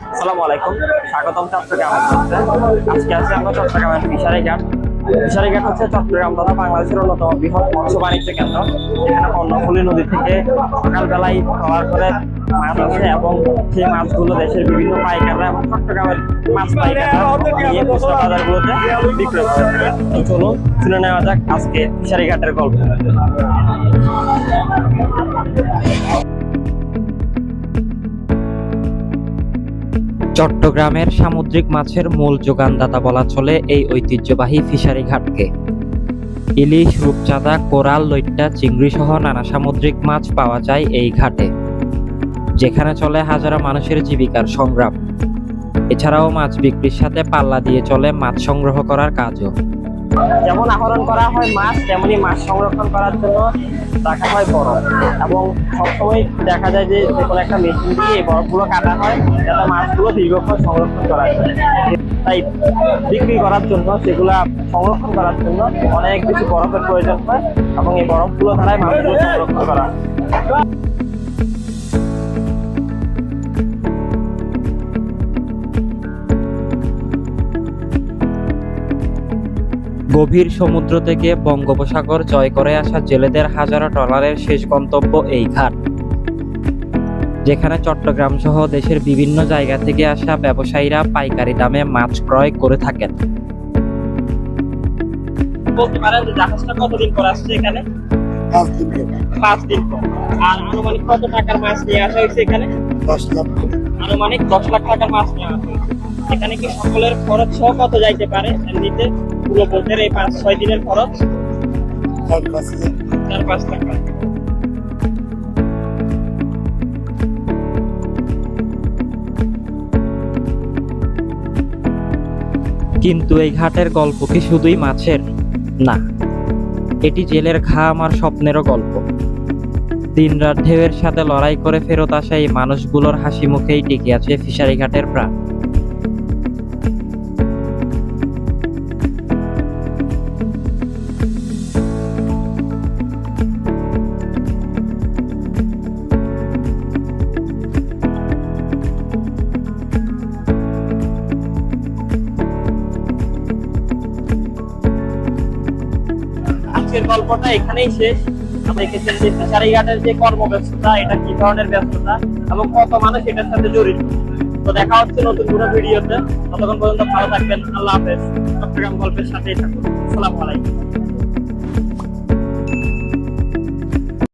আসসালামু আলাইকুম, স্বাগতম চট্টগ্রামের মধ্যে। আজকে আছি আমরা চট্টগ্রামের ফিশারিঘাট। ফিশারিঘাট হচ্ছে চট্টগ্রাম তথা বাংলাদেশের অন্যতম বৃহৎ মৎস্য বাণিজ্য কেন্দ্র। এখানে কর্ণফুলী নদী থেকে সকালবেলায় ট্রলার করে মাছ আসে এবং সেই মাছগুলো দেশের বিভিন্ন পাইকাররা এবং চট্টগ্রামের মাছ পাইকাররা নিয়ে খুচরা বাজারগুলোতে বিক্রয় করে থাকে। তো চলুন শুনে নেওয়া যাক আজকে ফিশারিঘাটের গল্প। চট্টগ্রামের সামুদ্রিক মাছের মূল যোগানদাতা বলা চলে এই ঐতিহ্যবাহী ফিশারি ঘাটকে। ইলিশ, রূপচাঁদা, কোরাল, লইট্টা, চিংড়ি সহ নানা সামুদ্রিক মাছ পাওয়া যায় এই ঘাটে, যেখানে চলে হাজারো মানুষের জীবিকার সংগ্রাম। এছাড়াও মাছ বিক্রির সাথে পাল্লা দিয়ে চলে মাছ সংগ্রহ করার কাজও। যেমন আহরণ করা হয় মাছ, তেমনি মাছ সংরক্ষণ করার জন্য রাখা হয় বরফ, এবং সবসময় দেখা যায় যে কোনো একটা মেশিন দিয়ে এই বরফগুলো কাটা হয় যাতে মাছগুলো দীর্ঘক্ষণ সংরক্ষণ করা যায়। তাই বিক্রি করার জন্য, সেগুলা সংরক্ষণ করার জন্য অনেক বেশি বরফের প্রয়োজন হয় এবং এই বরফগুলো দ্বারাই মাছগুলো সংরক্ষণ করা হয়। গভীর সমুদ্র থেকে বঙ্গোপসাগর জয় করে আসা জেলেদের হাজারো ট্রলারের শেষ গন্তব্য এই ঘাট, যেখানে চট্টগ্রাম সহ দেশের বিভিন্ন জায়গা থেকে আসা ব্যবসায়ীরা পাইকারি দামে মাছ ক্রয় করে থাকেন। বলতে পারেন যে জাহাজটা কতদিন পর আসছে এখানে? 5 দিন পর। আর আনুমানিক কত টাকার মাছ নিয়ে আসা হয়েছে এখানে? 10 লাখ। আনুমানিক 10 লাখ টাকার মাছ নিয়ে আসা হয়েছে। এখানে কি সকলের খরচ সহ কত যাইতে পারে এমনিতে পুরো বোটের এই 5-6 দিনের খরচ? 4-5 টাকা। কিন্তু এই ঘাটের গল্প কি শুধুই মাছের? না, এটি জেলের ঘাম আর স্বপ্নেরও গল্প। দিনরাত ঢেউয়ের সাথে লড়াই করে ফেরত আসা এই মানুষগুলোর হাসি মুখেই টিকে আছে ফিশারি ঘাটের প্রাণ। আজকের গল্পটা এখানেই শেষ। আমরা দেখেছেন যে ফিশারি ঘাটের যে কর্মব্যস্ততা, এটা কি ধরনের ব্যস্ততা এবং কত মানুষ এটার সাথে জড়িত। তো দেখা হচ্ছে নতুন কোনো ভিডিওতে। ততক্ষণ পর্যন্ত ভালো থাকবেন। আল্লাহ হাফেজ। চট্টগ্রাম গল্পের সাথেই থাকুন। আসসালামু আলাইকুম।